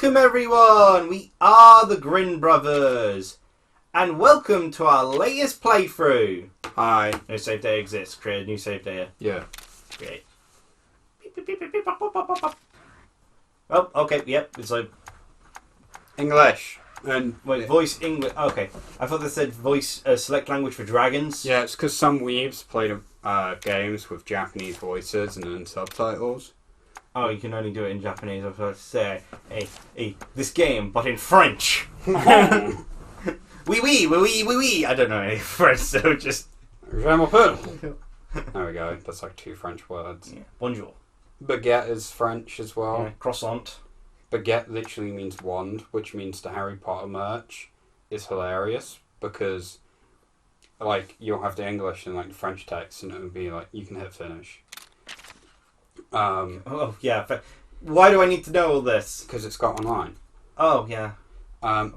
Welcome everyone! We are the Grin brothers. And welcome to our latest playthrough. Hi. No save data exists. Create a new save data. Yeah. Create. Oh, okay, yep. It's like... English. And Wait, voice English. Okay. I thought they said voice select language for dragons. yeah, it's because some weebs played games with Japanese voices and then subtitles. Oh, you can only do it in Japanese. I was about to say, hey, this game, but in French. Oui. I don't know any French, so just... Je m'appelle. There we go. That's like 2 French words. Yeah. Bonjour. Baguette is French as well. Yeah. Croissant. Baguette literally means wand, which means the Harry Potter merch is hilarious because, like, you'll have the English and like the French text, and it would be like you can hit finish. Oh yeah. Why do I need to know all this? Because it's got online. Oh yeah. I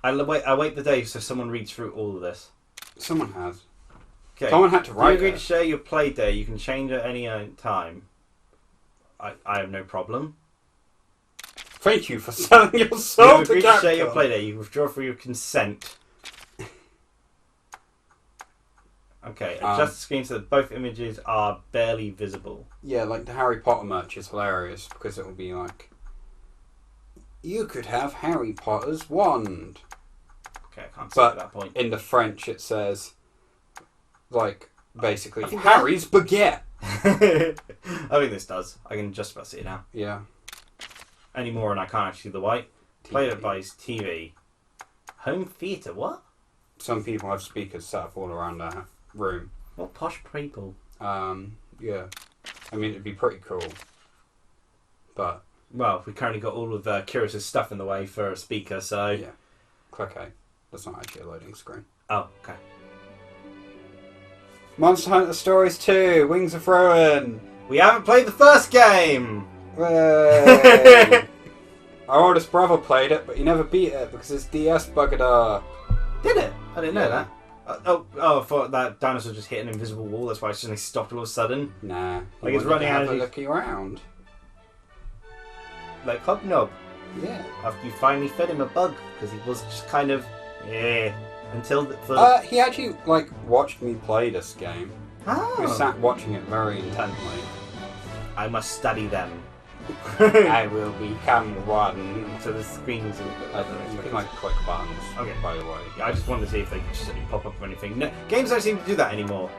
I wait the day so someone reads through all of this. Someone has. Okay. Someone had to write If you agree it. to share your play day, you can change at any time. I have no problem. Thank you for selling your You soul to agree to share your Capcom. play day. You withdraw for your consent. Okay, adjust the screen so that both images are barely visible. Yeah, like the Harry Potter merch is hilarious because it will be like, you could have Harry Potter's wand. Okay, I can't see at that point. In the French it says, like, basically, I think Harry's baguette. I think this does. I can just about see it now. Yeah. Any more and I can't actually see the white. Play TV. device, TV. Home theatre, what? Some people have speakers set up all around their room. What posh people. Yeah. I mean, it'd be pretty cool. But, Well, we currently got all of Kyrus's stuff in the way for a speaker, so... yeah. Click A. That's not actually a loading screen. Oh, okay. Monster Hunter Stories 2, Wings of Ruin. We haven't played the first game! Hooray. Our oldest brother played it, but he never beat it because his DS buggered up. Did it? I didn't know Yeah. that. I thought that dinosaur just hit an invisible wall, that's why it suddenly stopped all of a sudden. Nah. Like he it's wanted running to out have of a his- looky around. Like Hobnob. Yeah. After you finally fed him a bug, because he was just kind of... Yeah. Until... He actually, like, watched me play this game. Oh. We sat watching it very intently. I must study them. I will become one. So the screens... You can, like, click buttons, Okay. by the way. I just wanted to see if they could just pop up or anything. No, games don't seem to do that anymore.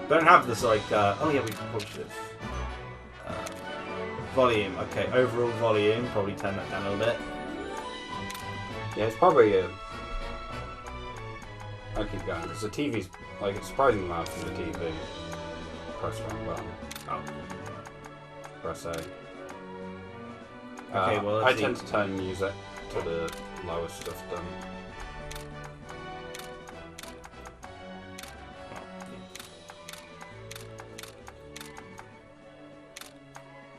Don't have this like. Oh yeah, we probably should have. Volume. Okay, overall volume. Probably turn that down a little bit. Yeah, it's probably I keep going, because the TV's, like, it's surprisingly loud from the TV. Press wrong button. Oh. Press A. Okay, well, I let's tend see. to turn music to the lowest stuff done.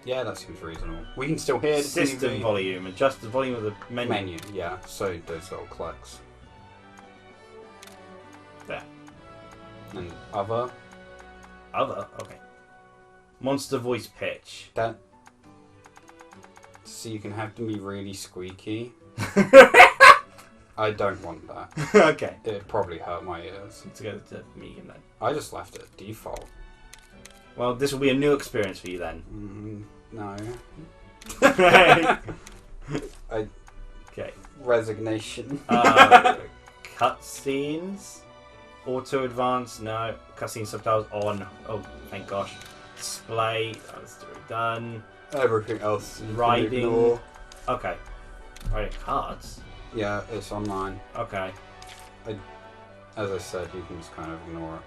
Yeah, that seems reasonable. We can still hear the System TV. volume. Adjust the volume of the menu. Menu, yeah. So those little clicks. There. And other. Other. Okay. Monster voice pitch. That. So you can have them be really squeaky. I don't want that. Okay. It'd probably hurt my ears. Let's go to medium then. I just left it at default. Well, this will be a new experience for you then. No. Okay. Resignation. Cutscenes. Auto advance. No. Cutscene subtitles on. Oh, thank gosh. Display. Oh, that's already done. Everything else. You can Riding. ignore. Okay. Right, cards. Yeah, it's online. Okay. As I said, you can just kind of ignore it.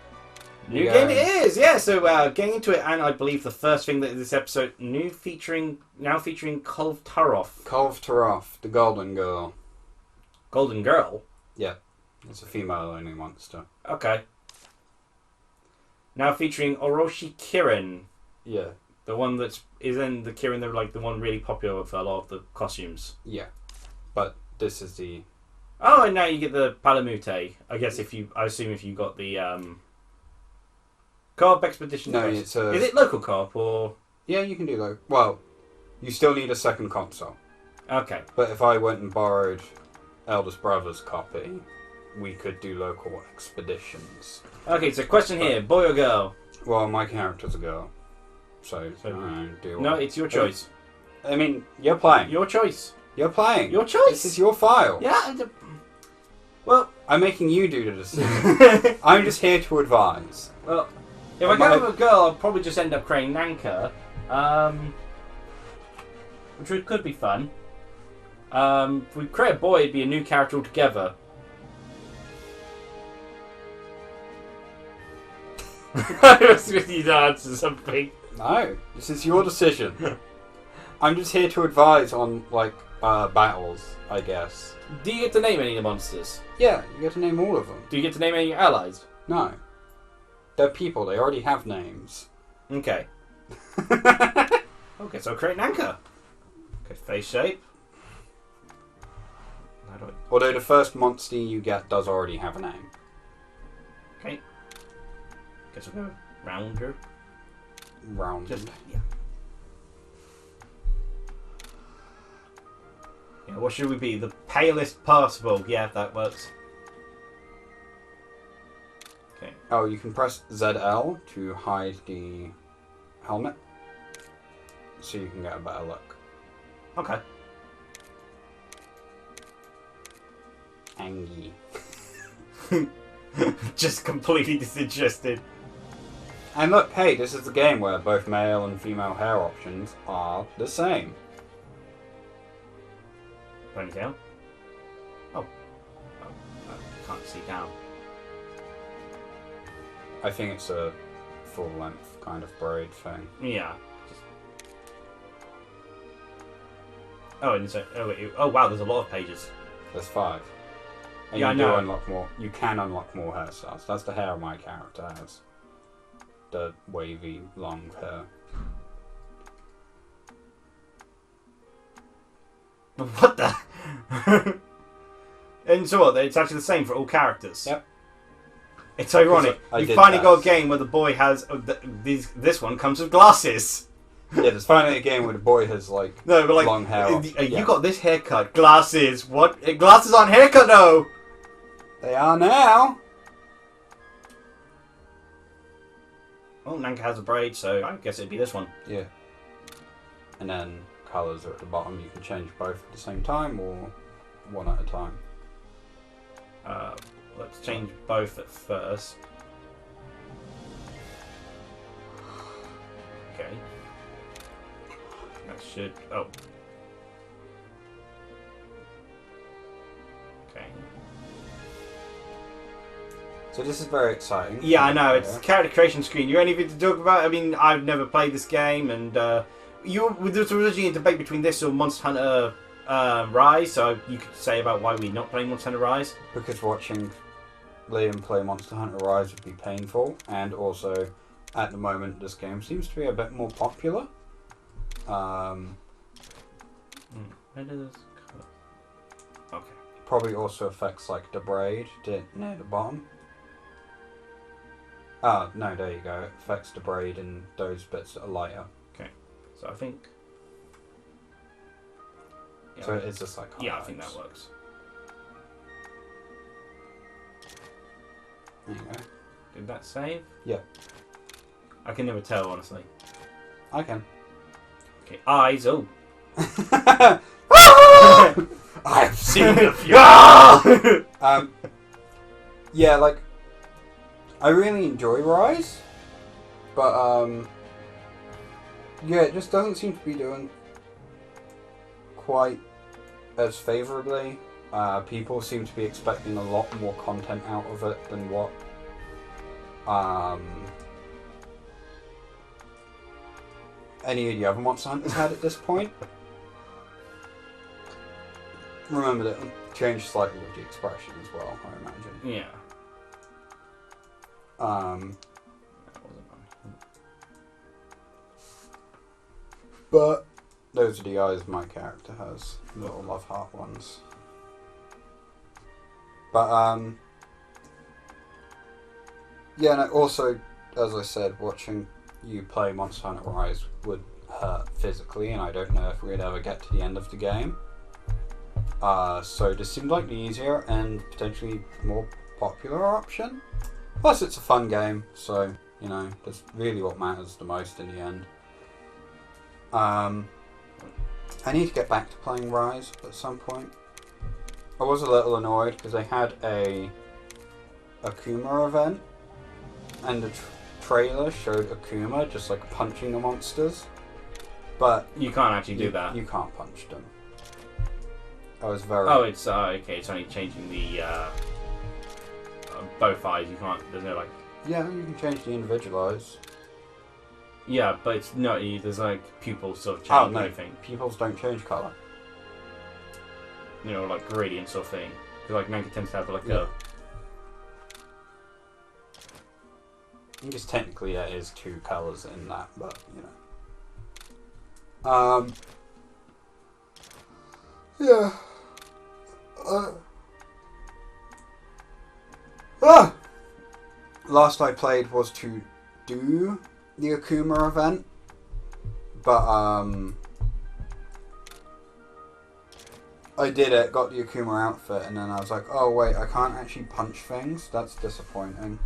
New Yeah. game it is, yeah. So getting into it, and I believe the first thing that this episode now featuring Kolv Turoff, Kolv Taroff, the Golden Girl. Golden Girl. Yeah, it's a female-only monster. Okay. Now featuring Orochi Kirin, Yeah, the one that is in the Kirin. They're like the one really popular for a lot of the costumes. yeah. But this is the... Oh, and now you get the Palamute. I guess I assume if you got the co-op expedition. No, Quest. it's Is it local co-op or? Yeah, you can do that. Well, you still need a second console. Okay. But if I went and borrowed eldest brother's copy, we could do local expeditions. Okay, so question here, boy or girl? Well, my character's a girl, so No, it's your choice. I mean, you're playing. Your choice. You're playing. Your choice. This is your file. Yeah. Well, I'm making you do the decision. I'm just here to advise. Well, if I go with a girl, I'll probably just end up creating nanka, which could be fun. If we create a boy, it'd be a new character altogether. I was with you to answer something. No, this is your decision. I'm just here to advise on, like, battles, I guess. Do you get to name any of the monsters? Yeah, you get to name all of them. Do you get to name any of your allies? No. They're people, they already have names. Okay. Okay, so create nanka. Okay, face shape. How do I... Although the first monster you get does already have a name. Okay. Guess we'll go rounder. Rounded. Yeah. Yeah, what should we be? The palest possible. Yeah, that works. Okay. Oh, you can press ZL to hide the helmet, so you can get a better look. Okay. Angie. Just completely disinterested. And look, hey, this is the game where both male and female hair options are the same. Ponytail. Oh. I can't see down. I think it's a full-length kind of braid thing. Yeah. Oh, and so, oh wow, there's a lot of pages. There's 5. And Yeah, you I do know. unlock more. You can unlock more hairstyles. That's the hair my character has. The wavy, long hair. What the? And so what? It's actually the same for all characters. Yep. It's ironic. I You did finally that. got a game where the boy has this one comes with glasses. Yeah, there's finally a game where the boy has, like, No, but like long hair. You got this haircut, glasses. What? Glasses on haircut? No. They are now! Well, Nanka has a braid, so I guess it'd be this one. Yeah. And then colours are at the bottom. You can change both at the same time or one at a time. Let's change both at first. Okay. That should... Oh. Okay. So this is very exciting. Yeah, I know. It's character creation screen. You anything to talk about? I mean, I've never played this game, and there was originally a debate between this or Monster Hunter Rise, so you could say about why we're not playing Monster Hunter Rise. Because watching Liam play Monster Hunter Rise would be painful, and also, at the moment, this game seems to be a bit more popular. Where does this go? Okay. Probably also affects, like, the braid near the bottom. Ah, no, there you go. It affects the braid and those bits that are lighter. So I think... Yeah, So it's just like yeah, I think highlights. that works. There you go. Did that save? Yeah. I can never tell, honestly. I can. Okay, eyes. Oh. I've seen the fury. Yeah, like, I really enjoy Rise, but yeah, it just doesn't seem to be doing quite as favourably. People seem to be expecting a lot more content out of it than what any of the other Monster Hunters had at this point. Remember that it changed slightly with the expression as well, I imagine. Yeah. That wasn't fun. But those are the eyes my character has, little love heart ones. But yeah, and also, as I said, watching you play Monster Hunter Rise would hurt physically, and I don't know if we'd ever get to the end of the game. So this seemed like the easier and potentially more popular option. Plus, it's a fun game, so you know that's really what matters the most in the end. I need to get back to playing Rise at some point. I was a little annoyed because they had a Akuma event, and the trailer showed Akuma just like punching the monsters, but You can't actually do that. You can't punch them. I was very. Oh, it's okay. It's only changing the both eyes. You can't. There's no like. Yeah, you can change the individual eyes. Yeah, but it's no. There's like pupils sort of change. Oh no, Anything. pupils don't change colour. You know, like gradient sort of thing. Because like nanka tends to have like Yeah. I guess technically there is two colours in that, but you know. Yeah. Last I played was to do the Akuma event, but I did it, got the Akuma outfit, and then I was like, oh wait, I can't actually punch things. That's disappointing.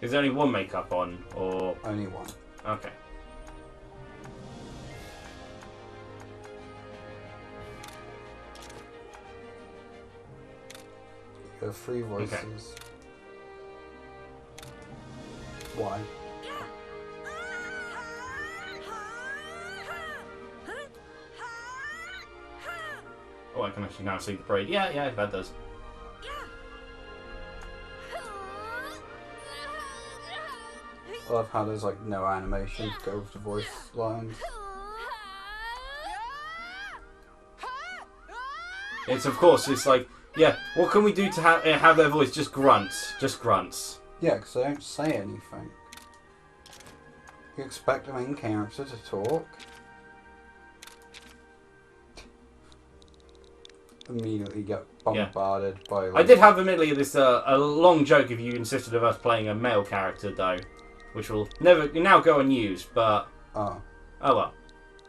Is there only one makeup on, or Only one. okay? You have three voices. Okay. Why? Oh, I can actually now see the braid. Yeah, that does. I love how there's like no animation to go with the voice lines. It's of course. It's like yeah. What can we do to have their voice? Just grunts. Just grunts. Yeah, because they don't say anything. You expect the main character to talk? Immediately get bombarded by. Like, I did have admittedly this a long joke if you insisted of us playing a male character though, which will never now go unused. But oh well.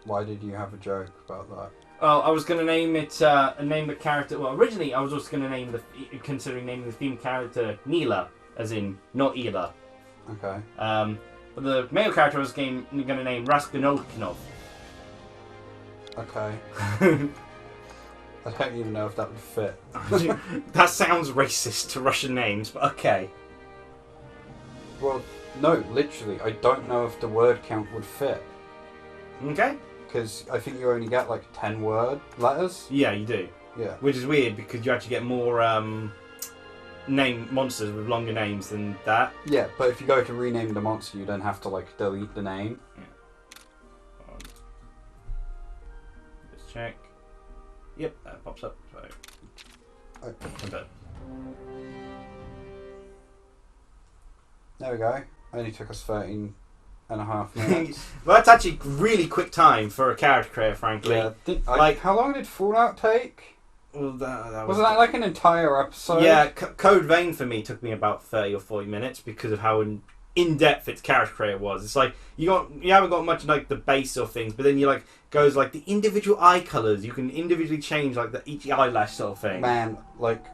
Why did you have a joke about that? Oh, I was going to name it name the character. Well, originally I was just going to name considering naming the theme character Neela, as in not Ela. Okay. But the male character I was going to name Raskolnikov. Okay. I don't even know if that would fit. That sounds racist to Russian names, but okay. Well, no, literally, I don't know if the word count would fit. Okay. Because I think you only get like 10 word letters. Yeah, you do. Yeah. Which is weird because you actually get more name monsters with longer names than that. Yeah, but if you go to rename the monster, you don't have to like delete the name. Yeah. Let's check. Yep, that pops up. So. Okay. There we go. Only took us 13 and a half minutes. Well, that's actually really quick time for a character creator, frankly. Yeah, how long did Fallout take? Well, that Wasn't that like an entire episode? Yeah, Code Vein for me took me about 30 or 40 minutes because of how in depth its character creator was. It's like you haven't got much like the base of things, but then you like goes like the individual eye colours. You can individually change like each eyelash sort of thing. Man, like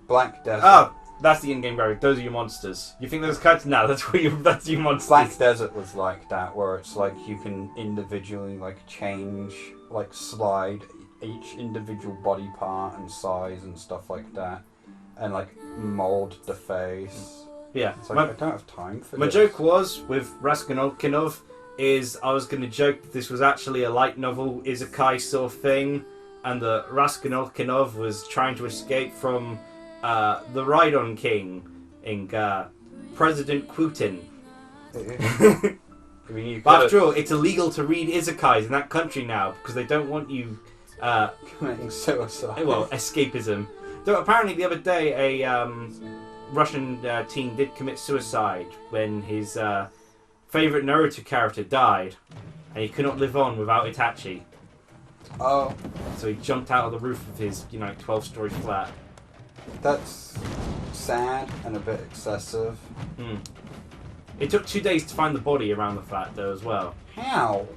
Black Desert. Oh, that's the in-game graphic. Those are your monsters. You think those cuts? No, that's your monsters. Black Desert was like that, where it's like you can individually like change, like slide each individual body part and size and stuff like that, and like mold the face. Yeah, it's like, I don't have time for my this. joke was with Raskolnikov is I was going to joke that this was actually a light novel isekai sort of thing, and the Raskolnikov was trying to escape from the Rhydon King in President Putin. I mean, But after all, it's illegal to read isekais in that country now because they don't want you committing suicide. Well, escapism. Though apparently the other day a Russian teen did commit suicide when his favourite Naruto character died, and he could not live on without Itachi. Oh. So he jumped out of the roof of his 12-story flat. That's sad and a bit excessive. Hmm. It took 2 days to find the body around the flat, though, as well. How?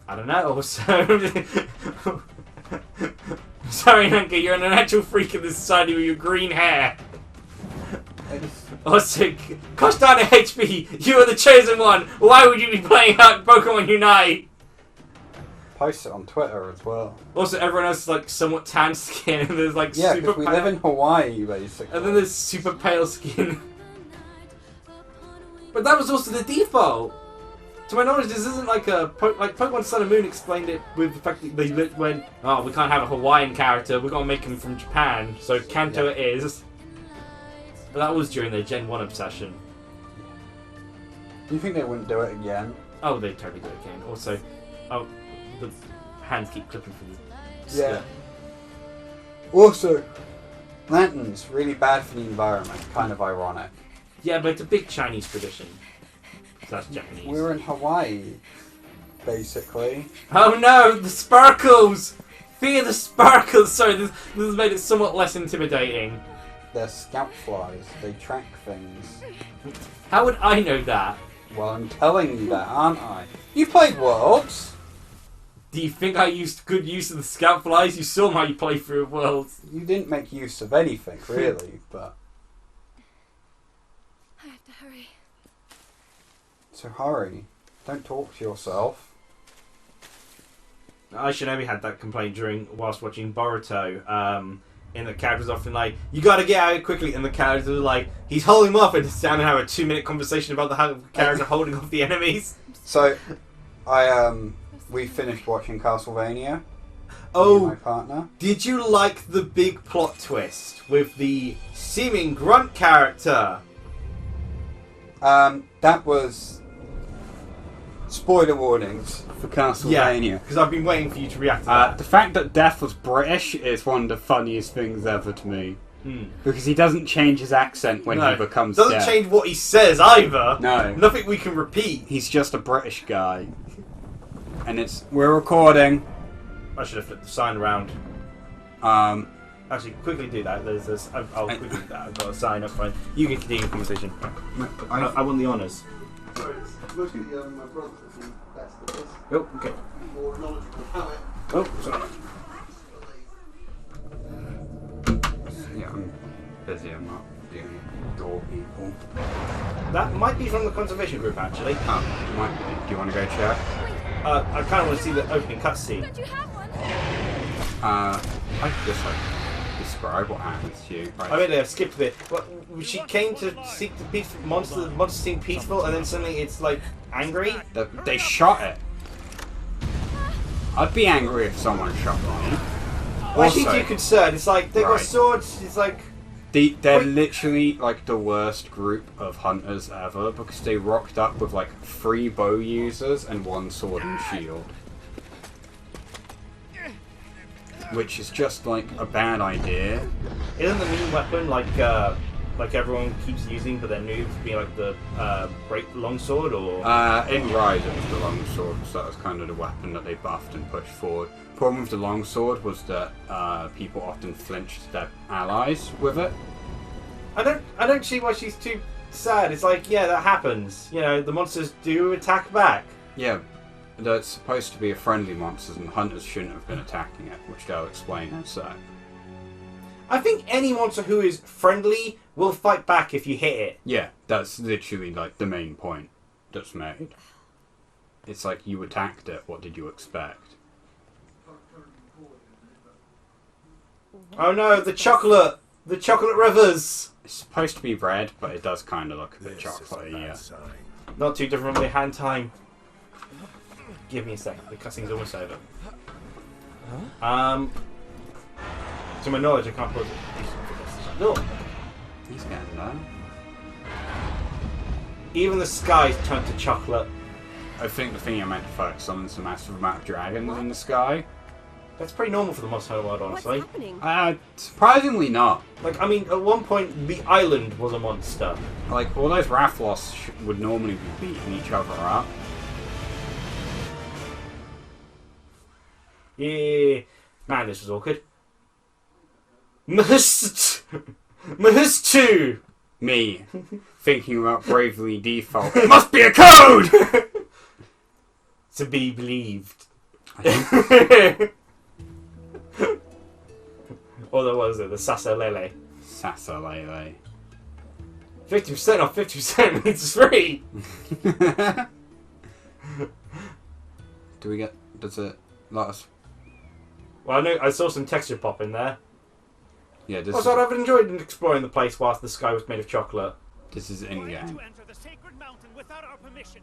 I don't know. So, sorry, Nanka, you're an actual freak in this society with your green hair. Also, cost down to HP. You are the chosen one. Why would you be playing out Pokemon Unite? Post it on Twitter as well. Also, everyone else is like somewhat tan skin, and there's like Yeah, super because we pale. live in Hawaii, basically. And then there's super pale skin. But that was also the default. To my knowledge, this isn't like a like Pokemon Sun and Moon explained it with the fact that they went, oh, we can't have a Hawaiian character. We're gonna make him from Japan. So Kanto it is. But that was during their Gen 1 obsession. Do you think they wouldn't do it again? Oh, they totally do it again. Also, oh, the hands keep clipping from the Yeah. Also, lanterns, really bad for the environment. Kind of ironic. Yeah, but it's a big Chinese tradition. That's Japanese. We're in Hawaii, basically. Oh no, the sparkles! Fear the sparkles! Sorry, this has made it somewhat less intimidating. They're scout flies. They track things. How would I know that? Well, I'm telling you that, aren't I? You played Worlds. Do you think I used good use of the scout flies? You saw my playthrough of Worlds. You didn't make use of anything, really, but... I have to hurry. So hurry. Don't talk to yourself. I Shinobi had that complaint whilst watching Boruto. And the character's often like, you gotta get out quickly, and the character's like, he's holding him off, and sit down and have a 2-minute conversation about the character holding off the enemies. So, we finished watching Castlevania. Oh, Me and my partner. did you like the big plot twist with the seeming grunt character? That was spoiler warnings for Castlevania. Because I've been waiting for you to react to that. The fact that Death was British is one of the funniest things ever to me. Because he doesn't change his accent when he becomes Doesn't Death. change what he says either. No. Nothing we can repeat. He's just a British guy. And we're recording. I should have flipped the sign around. Actually, quickly do that. I'll quickly do that. I've got a sign up front. You can continue the conversation. I won the honours. Mostly my brother is the best at this. Oh, okay. More knowledgeable about it. Oh, sorry. Yeah, I'm busy. I'm not doing door people. That might be from the conservation group, actually. Oh, might be. Do you want to go check? I kind of want to see the opening cutscene. Don't you have one? I could just describe what happens to you. Right. I mean, I skipped a bit. But she came to seek the peaceful monster. The monster seemed peaceful, and then suddenly it's like angry. They shot it. I'd be angry if someone shot me. Why is she too concerned? It's like they got Right. swords. It's like They're Wait. literally like the worst group of hunters ever because they rocked up with like 3 bow users and 1 sword and shield. Which is just like a bad idea. isn't the main weapon like everyone keeps using, but they're noobs, being like the great longsword or. In Rise it was the longsword, so that was kind of the weapon that they buffed and pushed forward. Problem with the longsword was that people often flinched their allies with it. I don't see why she's too sad. It's like, yeah, that happens. You know, the monsters do attack back. Yeah, that's supposed to be a friendly monster and hunters shouldn't have been attacking it, which they'll explain in a sec. I think any monster who is friendly will fight back if you hit it. Yeah, that's literally like the main point that's made. It's like you attacked it, what did you expect? Oh no, the chocolate! The chocolate rivers! It's supposed to be red, but it does kind of look a bit chocolatey, yeah. Not too different from my hand time. Give me a sec, the cutscene's almost over. To my knowledge, I can't pause it. No. He's getting there. Even the skies turned to chocolate. I think the thing I meant to focus on is the massive amount of dragons in the sky. That's pretty normal for the Monster Hunter world, honestly. What's happening? Surprisingly not. Like, I mean, at one point, the island was a monster. Like, all those Raphaham would normally be beating each other up. Yeah. Man, this was awkward. Mahustu! Me, thinking about Bravely Default. It must be a code! To be believed. Or there was it, the Sasolele. Sasolele. 50% off 50% means free! Does it let us? Well, I saw some texture pop in there. Yeah, Also, I've enjoyed exploring the place whilst the sky was made of chocolate. this is in game. To enter the sacred mountain without our permission.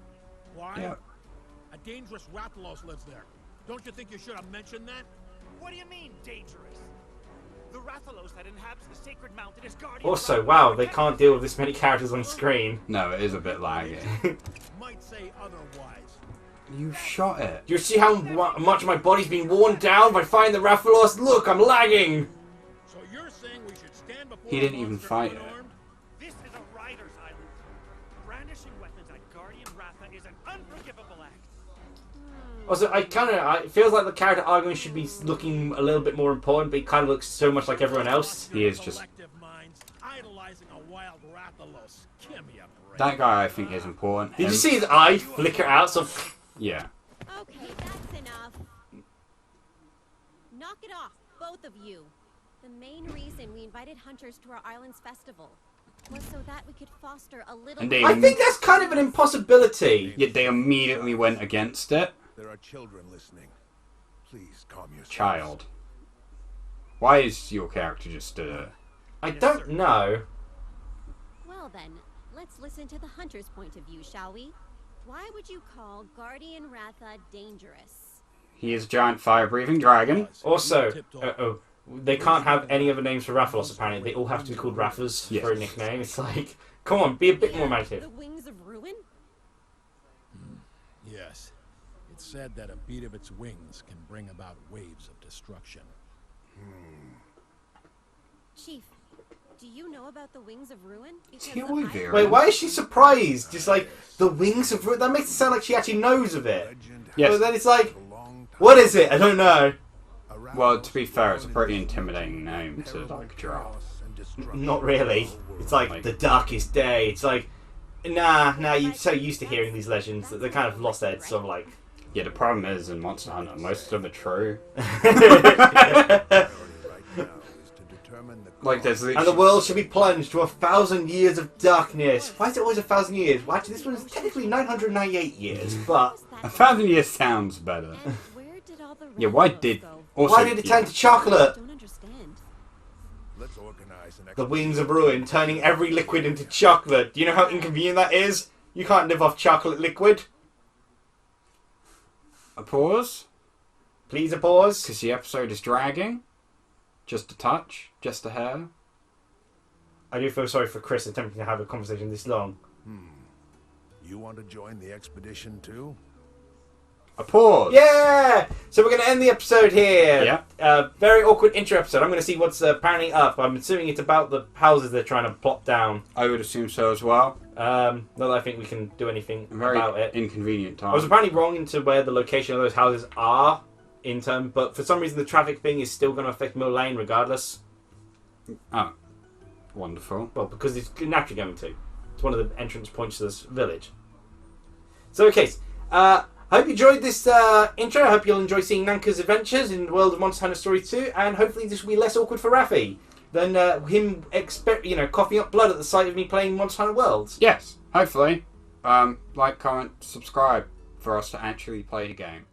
Why? Yeah. A dangerous Rathalos lives there. Don't you think you should have mentioned that? What do you mean, dangerous? The Rathalos that inhabits the sacred mountain is guardian. Also, wow, they can't deal with this many characters on screen. No, it is a bit laggy. Might say otherwise. You shot it. Do you see how much my body's been worn down by fighting the Raphalos? Look, I'm lagging! So you're saying we should stand before He a didn't even monster fight it. unarmed? This is a rider's island. Brandishing weapons at Guardian Rapha is an unforgivable act. Also, it feels like the character arguing should be looking a little bit more important, but he kind of looks so much like everyone else. He is just... Collective minds idolizing a wild Rathalos. Give me a break. That guy I think is important. Did you Him- see his eye flicker out? So, Yeah. Okay, that's enough. Knock it off, both of you. The main reason we invited hunters to our island's festival was so that we could foster a little... And they- I think that's kind of an impossibility. Yet they immediately went against it. There are children listening. Please calm yourselves. Child. Why is your character just I don't know. Well then, let's listen to the hunter's point of view, shall we? Why would you call Guardian Ratha dangerous? He is a giant fire-breathing dragon. Also, they can't have any other names for Raphalos, apparently. They all have to be called Raphas Yes. for a nickname. It's like, come on, be a bit more The imaginative. wings of ruin? Yes. It's said that a beat of its wings can bring about waves of destruction. Chief, do you know about the wings of ruin? Is he a Because I- wyvern? Wait, why is she surprised? Just like, the wings of... That makes it sound like she actually knows of it. Legend Yes. But then it's like, a long time what is it? I don't know. around Well, to be fair, it's a pretty intimidating name to, like, draw. chaos and destruction. Not really. It's like, the darkest day. It's like, nah, you're so used to hearing these legends that they kind of lost their sort of like... Yeah, the problem is, in Monster Hunter, most of them are true. Priority right now is to determine the Like, there's cause. And the literally... world shall be plunged to 1,000 years of darkness. Why is it always 1,000 years? Well, actually, this one's technically 998 years, but... 1,000 years sounds better. And where did all the Yeah, why Rathalos did... go? Also, Why did it turn to chocolate? I don't understand. Let's organize an The wings of ruin, turning every liquid into chocolate. Do you know how inconvenient that is? You can't live off chocolate liquid. A pause? Please a pause. Because the episode is dragging. Just a touch. Just a hair. I do feel sorry for Chris attempting to have a conversation this long. You want to join the expedition too? A pause! Yeah! So we're going to end the episode here. Yeah. Very awkward intro episode. I'm going to see what's apparently up. I'm assuming it's about the houses they're trying to plop down. I would assume so as well. Not that I think we can do anything A very about it. inconvenient I was time. apparently wrong into where the location of those houses are in term, but for some reason the traffic thing is still going to affect Mill Lane regardless. Oh. Wonderful. Well, because it's naturally going to. It's one of the entrance points to this village. So, okay. I hope you enjoyed this intro. I hope you'll enjoy seeing Nanka's adventures in the world of Monster Hunter Story 2, and hopefully this will be less awkward for Rafi than him coughing up blood at the sight of me playing Monster Hunter Worlds. Yes, hopefully. Like, comment, subscribe for us to actually play the game.